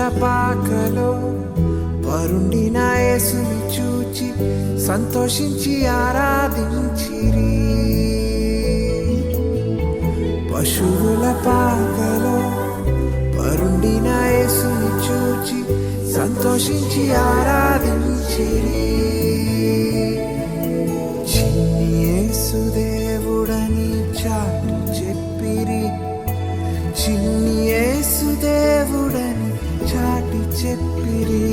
పాకలో పరుండిన యేసుని చూచి సంతోషించి ఆరాధించిరి. పశువుల పాకలో పరుండిన యేసుని చూచి సంతోషించి ఆరాధించిరి. చిన్ని యేసు దేవుడని చాటి చెప్పిరి. చిన్ని యేసు దేవుడని చాటి చెప్పిరి.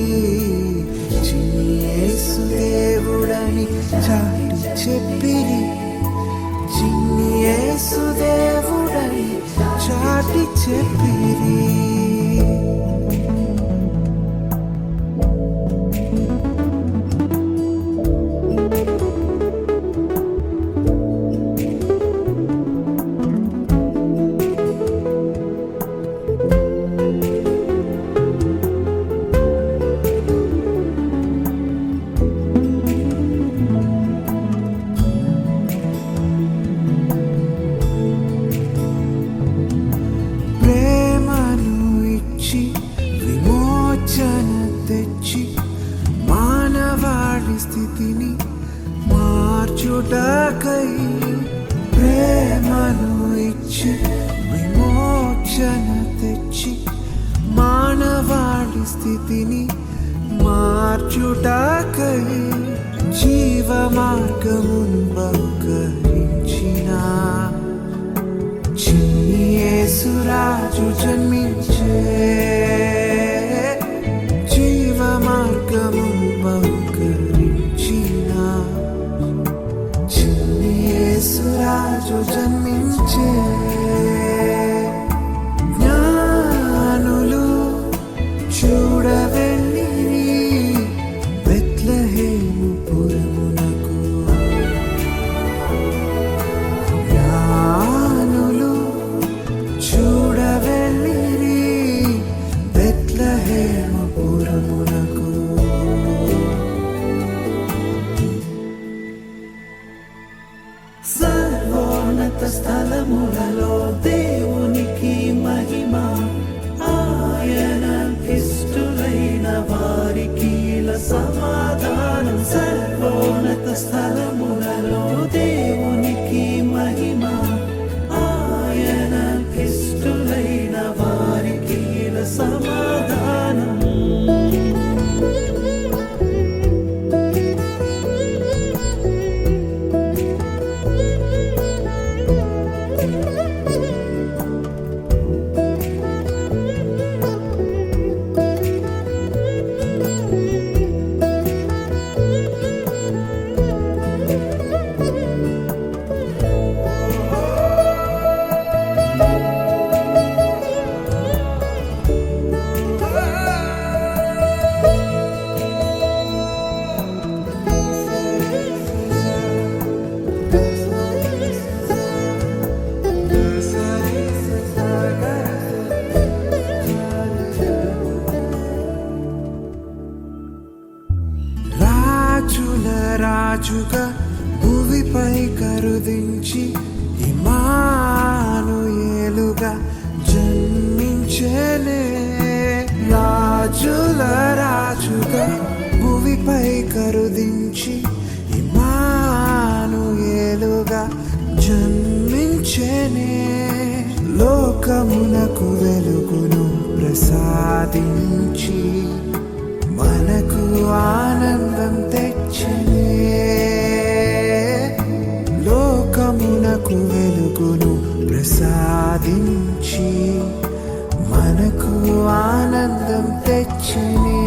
చిన్ని యేసు దేవుడని చాటి చెప్పిరి. చిన్ని యేసు దేవుడని చాటి చెప్పిరి. స్థితిని మార్చుటకై ప్రేమను ఇచ్చి విమోచన తెచ్చి మానవాళి స్థితిని మార్చుటకై జీవ మార్గమును బహుకరించిన చిన్ని యేసు రాజు జన్మించే. జీవ మార్గమును బహుకరించిన చిన్ని యేసు రాజు జన్మించే. జ్ఞానులు చూడవెళ్ళిరి బెత్లెహేము పురమునకు. జ్ఞానులు చూడవెళ్ళిరి బెత్లెహేము పురమునకు. సర్వోన్నత స్థలములలో దేవునికి మహిమ. ఆయన ఇష్టులైన వారికి సమాధానం. సర్వోన్నత స్థలములలో దేవునికి మహిమ. ఆయన ఇష్టులైన వారికి సమాధానం. రాజుగా భూమిపై కరుదించి ఇమ్మానుయేలుగా జన్మించెనే. రాజుల రాజుగా భూమిపై కరుదించి ఇమ్మానుయేలుగా జన్మించెనే. లోకమునకు వెలుగును ప్రసాదించి మనకు ఆనందం తెచ్చనే. లోకమునకు వెలుగును ప్రసాదించి మనకు ఆనందం తెచ్చనే.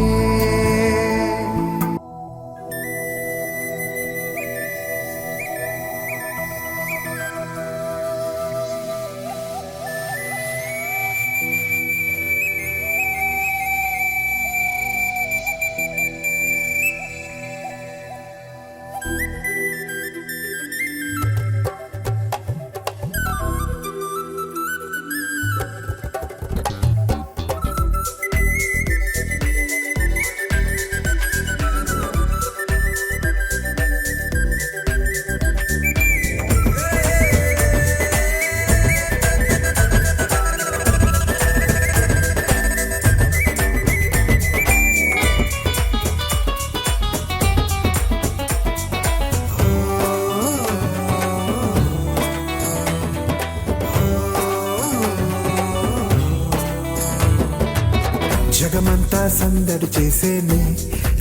జగమంతా సందడి చేసేనే,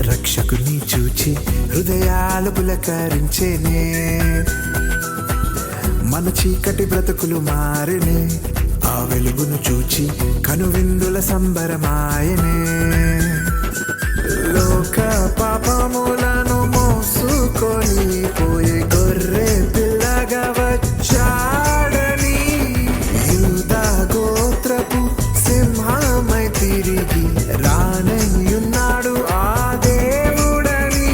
రక్షకుని చూచి హృదయాలు పులకరించేనే. మన చీకటి బ్రతుకులు మారినే, ఆ వెలుగును చూచి కనువిందుల సంబరమాయనే. లోక పాపములను మోసుకొని పోయే గొర్రె పిల్లగా వచ్చాడని, యూదా గోత్రపు సింహమై తిరిగి రానయ్యున్నాడు ఆ దేవుడని.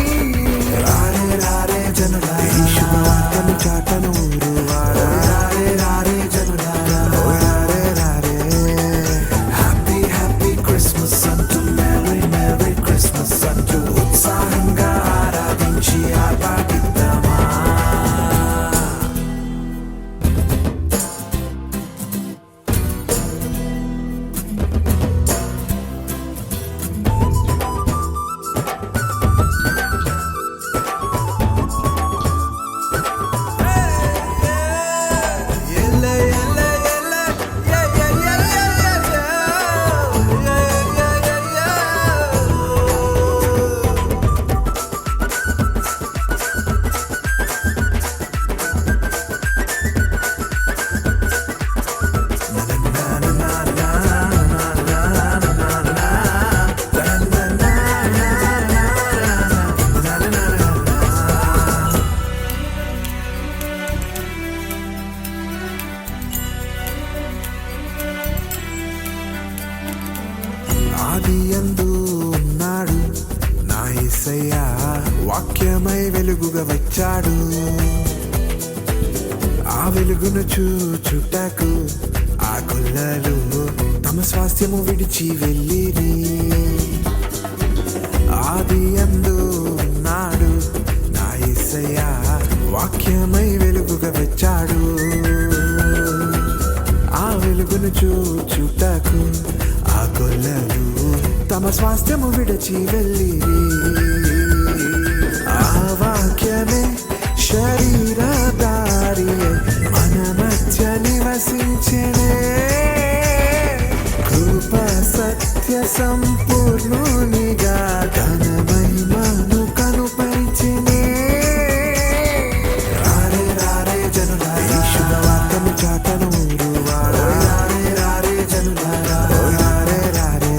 రారే రారే జనులారా, ఈ శుభవార్తను చాటను ఊరువారా. రారే రారే జనులారా, రారే రారే. హ్యాపీ హ్యాపీ క్రిస్మస్ అంటూ, మెరీ మెరీ క్రిస్మస్ అంటూ ఉత్సాహంగా ఆరాధించి ఆర్భాటిద్దామా. ఆదియందు ఉన్నాడు నా యేసయ్యా, వాక్యమై వెలుగుగా వచ్చాడు. ఆ వెలుగును చూచుటకు ఆ గొల్లలు తమ స్వాస్థ్యము విడిచి వెళ్ళిరి. ఆదియందు ఉన్నాడు నా యేసయ్యా, వాక్యమై వెలుగుగా వచ్చాడు. ఆ వెలుగును చూచుటకు ఆ గొల్లలు తమ స్వాస్థ్యము విడిచి వెళ్ళిరి. ఆ వాక్యమే శరీరధారి మన మధ్య నివసించెనే. కృప సత్య సంపూర్ణునిగా తన మహిమను కనుపరిచెనే. రారే రారే జనులారా, ఈ శుభవార్తను చాటను ఊరువారా. రారే రారే జనులారా, రారే రారే.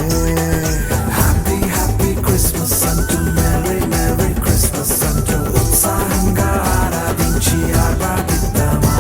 హ్యాపీ హ్యాపీ క్రిస్మస్ అంటూ, మెరీ మెరీ క్రిస్మస్ అంటూ ఉత్సాహంగా ఆరాధించి ఆర్భాటిద్దామా.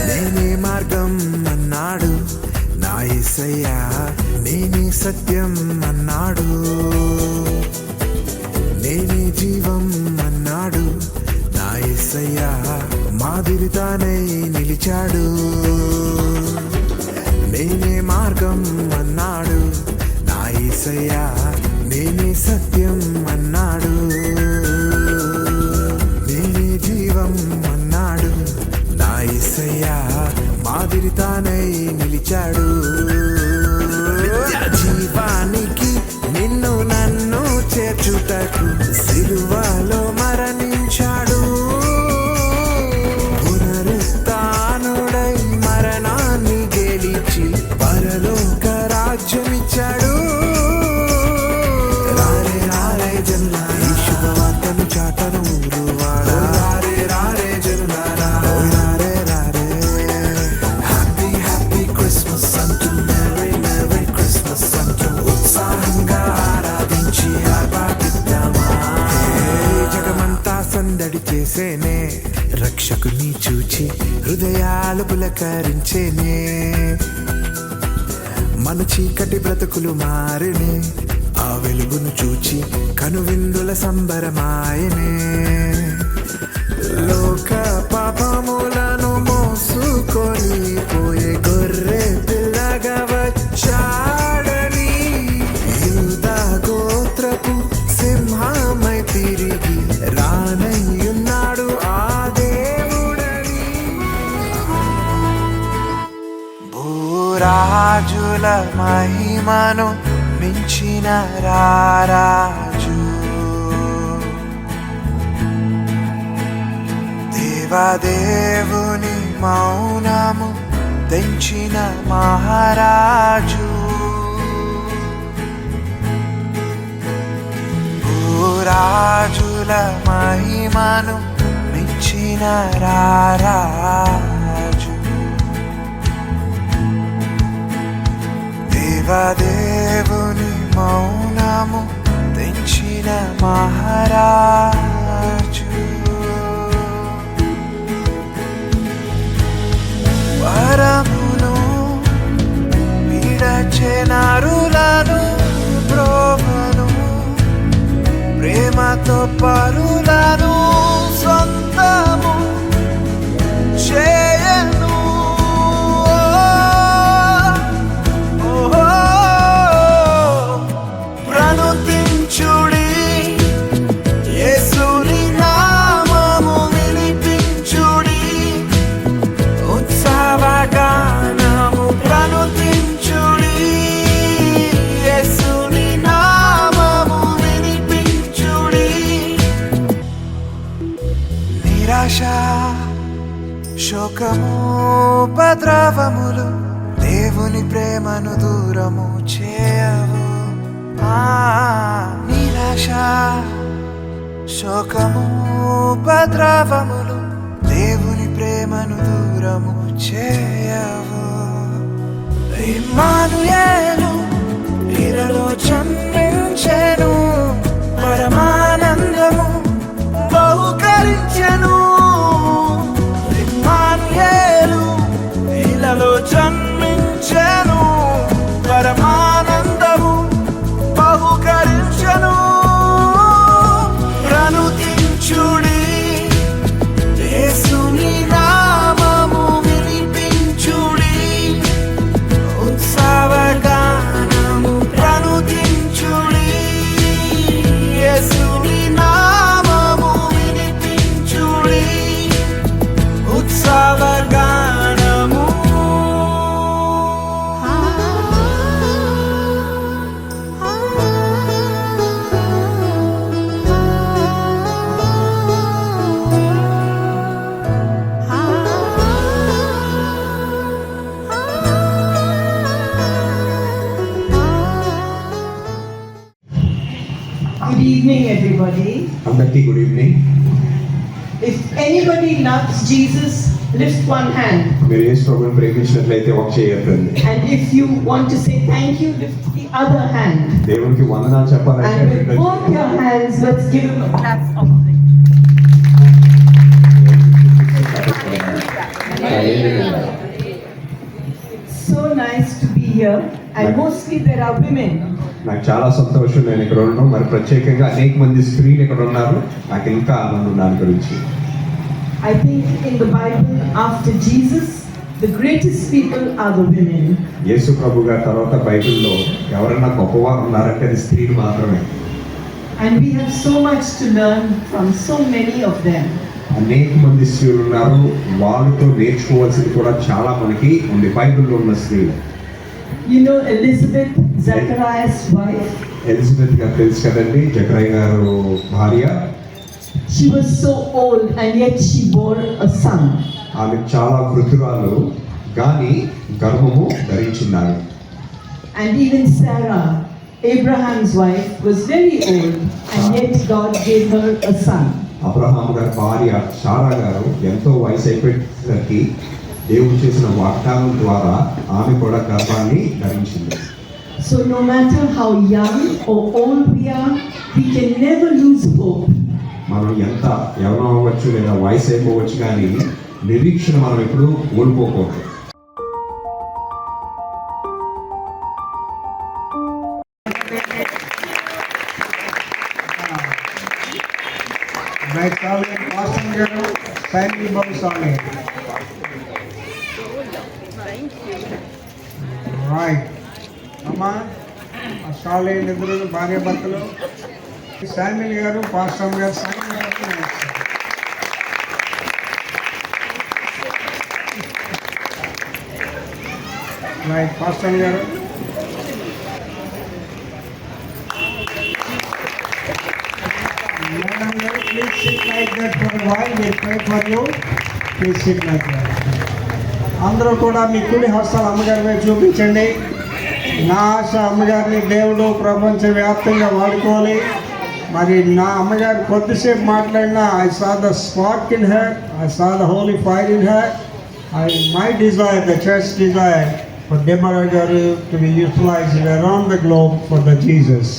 నేనే మార్గం అన్నాడు నా యేసయ్యా, నేనే సత్యం అన్నాడు, నేనే జీవం అన్నాడు నా యేసయ్యా, మాదిరితానై నిలిచాడు. నేనే మార్గం అన్నాడు నా యేసయ్యా, నేనే సత్యం అన్నాడు, నేనే జీవం అన్నాడు నా యేసయ్యా, మాదిరితానై నిలిచాడు. జీవానికి నిన్ను నన్ను చేర్చుటకు సిలువలో మరణించాడు. పునరుత్థానుడై మరణాన్ని గెలిచి పరలోక రాజ్యమిచ్చాడు. రారే రారే జనులారా, ఈ శుభవార్తను చాటను ఊరువారా. రారే రారే జనులారా, రారే రారే. హ్యాపీ హ్యాపీ క్రిస్మస్ అంటూ, మెరీ మెరీ క్రిస్మస్ అంటూ ఉత్సాహంగా ఆరాధించి ఆర్భాటిద్దామా. జగమంతా సందడి చేసేనే, రక్షకుని చూచి హృదయాలు పులకరించేనే. మన చీకటి బ్రతుకులు మారినే, ఆ వెలుగును చూచి కనువిందుల సంబరమాయనే. లోక పాపములను మోసుకొని రాజుల మహిమను మించిన రారాజు, దేవాదేవుని మౌనము తెంచిన మహారాజు, భూరాజుల మహిమను మించిన రారాజు, దేవాదేవుని మౌనము తెంచిన మహారాజు, వరమును విడచెనరులను బ్రోవను, ప్రేమతో పరులను సొంతము చేయను. ప్రణుతించుడి యేసుని నామము వినిపించుడి, ఉత్సవగానము ప్రణుతించుడి యేసుని నామము వినిపించుడి. నిరాశ శోకము ఉపద్రవములు దేవుని ప్రేమను దూరము చేయవు. నిరాశ శోకము ఉపద్రవములు దేవుని ప్రేమను దూరము చేయవు. ఇమ్మానుయేలు ఇరలో జన్మించెను, పరమానందము బహుకరించెను. ఇమ్మానుయేలు ఇలలో జన్మించెను, పరమానందము బహుకరించెను. ప్రణుతించుడి యేసుని నామము వినిపించుడి, ఉత్సవగానము ప్రణుతించుడి యేసుని నామము వినిపించుడి, ఉత్సవగానము. Good evening, everybody. అందరికీ good evening. If anybody loves Jesus, lift one hand. మీరు యేసు ప్రభువుని ప్రేమించినట్లయితే ఒక చేయి ఎత్తండి. And if you want to say thank you, lift the other hand. దేవునికి వందనాలు చెప్పాలంటే And with both your hands, let's give him a clap of It's so nice to be here, and mostly there are women. నాకు చాలా సంతోషం నేను ఇక్కడ ఉండడం, మరి ప్రత్యేకంగా అనేక మంది స్త్రీలు ఇక్కడ ఉన్నారు. నాకు ఇంకా ఆనందం దాని గురించి. I think in the Bible, after Jesus, the greatest people are the women. యేసు ప్రభు గారి తర్వాత బైబిల్లో ఎవరైనా గొప్పవారు ఉన్నారంటే అది స్త్రీలు మాత్రమే. And we have so much to learn from so many of them. అనేక మంది స్త్రీలు ఉన్నారు, వాళ్ళతో నేర్చుకోవాల్సింది కూడా చాలా మనకి ఉంది బైబిల్లో ఉన్న స్త్రీలు. You know Elizabeth, Zachariah's wife? Elizabeth గారు తెలుసు కదండి, జకరయ్య గారు భార్య. She was so old and yet she bore a son. ఆమె చాలా వృద్ధురాలు కానీ గర్భము ధరించున్నారు. And even Sarah, Abraham's wife, was very old and yet God gave her a son. Abraham గారి భార్య సారా గారు ఎంతో వయసు అయిపోయేసరికి దేవుడు చేసిన వాగ్దానం ద్వారా ఆమె కూడా గర్భాన్ని ధరించింది. So no matter how young or old we are, we can never lose hope. మనం ఎంత ఎవరో అవ్వచ్చు లేదా వయసు అయిపోవచ్చు, కానీ నిరీక్షణ మనం ఎప్పుడు కోల్పోకూడదు. मैं साले पासन गाరు ఫ్యామిలీ బాబు సాలే రైట్ అమ్మా ఆ సాలే నిద్రలు భార్య భర్తలు శామిల్ గారు పాస్టర్ గారు సైన్ చేస్తున్నారు. రైట్ పాస్టర్ గారు. మేడం గారు please sit like that for while we pray for you. Please sit like that. అందరూ కూడా మీ కుడి హస్తాలు అమ్మగారి వైపు చూపించండి. నా ఆశ అమ్మగారిని దేవుడు ప్రపంచవ్యాప్తంగా వాడుకోవాలి. మరి నా అమ్మగారు కొద్దిసేపు మాట్లాడినా I saw the spark in her, I saw the holy fire in her. My desire, the church desire for Deborah గారు to be utilized around the globe for the Jesus.